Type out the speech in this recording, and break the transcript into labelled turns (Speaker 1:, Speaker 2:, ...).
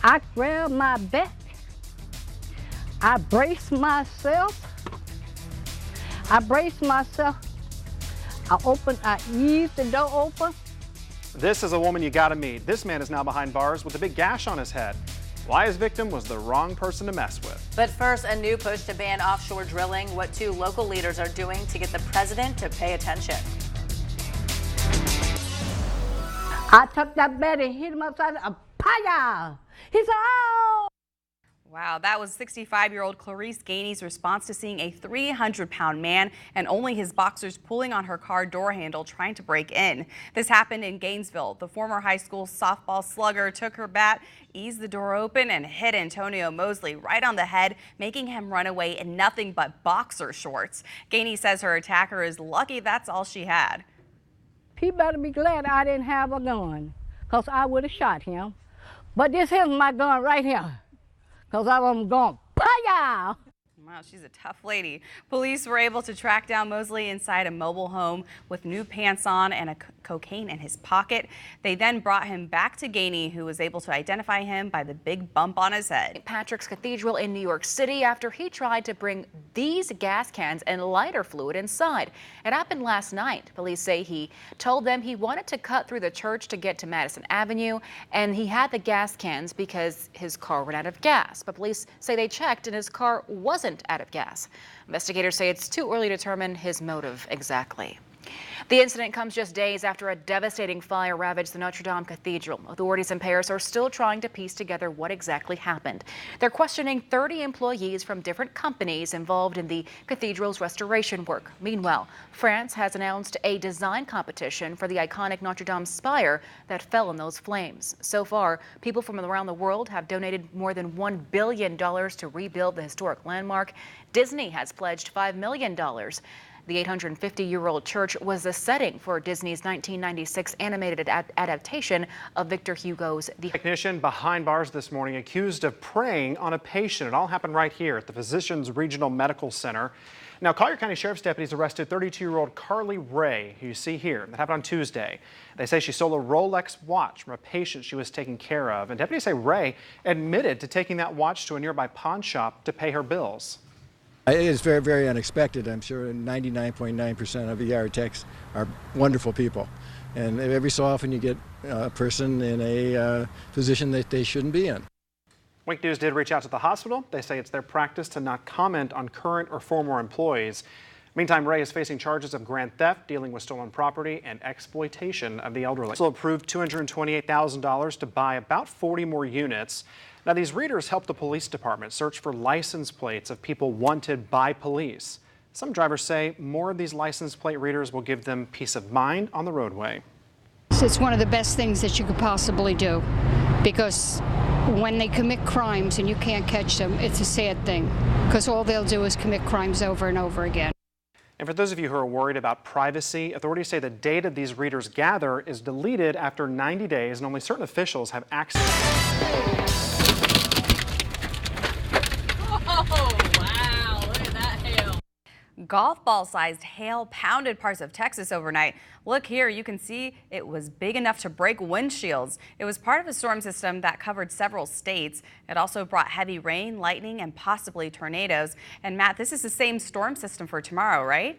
Speaker 1: I grabbed my back. I braced myself. I eased the door open.
Speaker 2: This is a woman you gotta meet. This man is now behind bars with a big gash on his head. Why his victim was the wrong person to mess with.
Speaker 3: But first, a new push to ban offshore drilling, what two local leaders are doing to get the president to pay attention.
Speaker 1: I took that bat and hit him upside the paya. He said, oh!
Speaker 4: Wow, that was 65-year-old Clarice Gainey's response to seeing a 300-pound man and only his boxers pulling on her car door handle trying to break in. This happened in Gainesville. The former high school softball slugger took her bat, eased the door open, and hit Antonio Mosley right on the head, making him run away in nothing but boxer shorts. Gainey says her attacker is lucky that's all she had.
Speaker 1: He better be glad I didn't have a gun, because I would have shot him. But this here's my gun right here. Because I was going, paya!
Speaker 4: Wow, she's a tough lady. Police were able to track down Mosley inside a mobile home with new pants on and cocaine in his pocket. They then brought him back to Gainey, who was able to identify him by the big bump on his head.
Speaker 5: St. Patrick's Cathedral in New York City after he tried to bring these gas cans and lighter fluid inside. It happened last night. Police say he told them he wanted to cut through the church to get to Madison Avenue, and he had the gas cans because his car ran out of gas. But police say they checked and his car wasn't out of gas. Investigators say it's too early to determine his motive exactly. The incident comes just days after a devastating fire ravaged the Notre Dame Cathedral. Authorities in Paris are still trying to piece together what exactly happened. They're questioning 30 employees from different companies involved in the cathedral's restoration work. Meanwhile, France has announced a design competition for the iconic Notre Dame spire that fell in those flames. So far, people from around the world have donated more than $1 billion to rebuild the historic landmark. Disney has pledged $5 million. The 850-year-old church was the setting for Disney's 1996 animated adaptation of Victor Hugo's The
Speaker 2: Technician behind bars this morning accused of preying on a patient. It all happened right here at the Physicians Regional Medical Center. Now, Collier County Sheriff's deputies arrested 32-year-old Carly Ray, who you see here. That happened on Tuesday. They say she stole a Rolex watch from a patient she was taking care of. And deputies say Ray admitted to taking that watch to a nearby pawn shop to pay her bills.
Speaker 6: It is very, very unexpected. I'm sure 99.9% of ER techs are wonderful people. And every so often you get a person in a position that they shouldn't be in.
Speaker 2: Wink News did reach out to the hospital. They say it's their practice to not comment on current or former employees. Meantime, Ray is facing charges of grand theft, dealing with stolen property, and exploitation of the elderly. Also approved $228,000 to buy about 40 more units. Now, these readers help the police department search for license plates of people wanted by police. Some drivers say more of these license plate readers will give them peace of mind on the roadway.
Speaker 7: It's one of the best things that you could possibly do, because when they commit crimes and you can't catch them, it's a sad thing, because all they'll do is commit crimes over and over again.
Speaker 2: And for those of you who are worried about privacy, authorities say the data these readers gather is deleted after 90 days and only certain officials have access.
Speaker 4: Golf ball-sized hail pounded parts of Texas overnight. Look here, you can see it was big enough to break windshields. It was part of a storm system that covered several states. It also brought heavy rain, lightning, and possibly tornadoes. And Matt, this is the same storm system for tomorrow, right?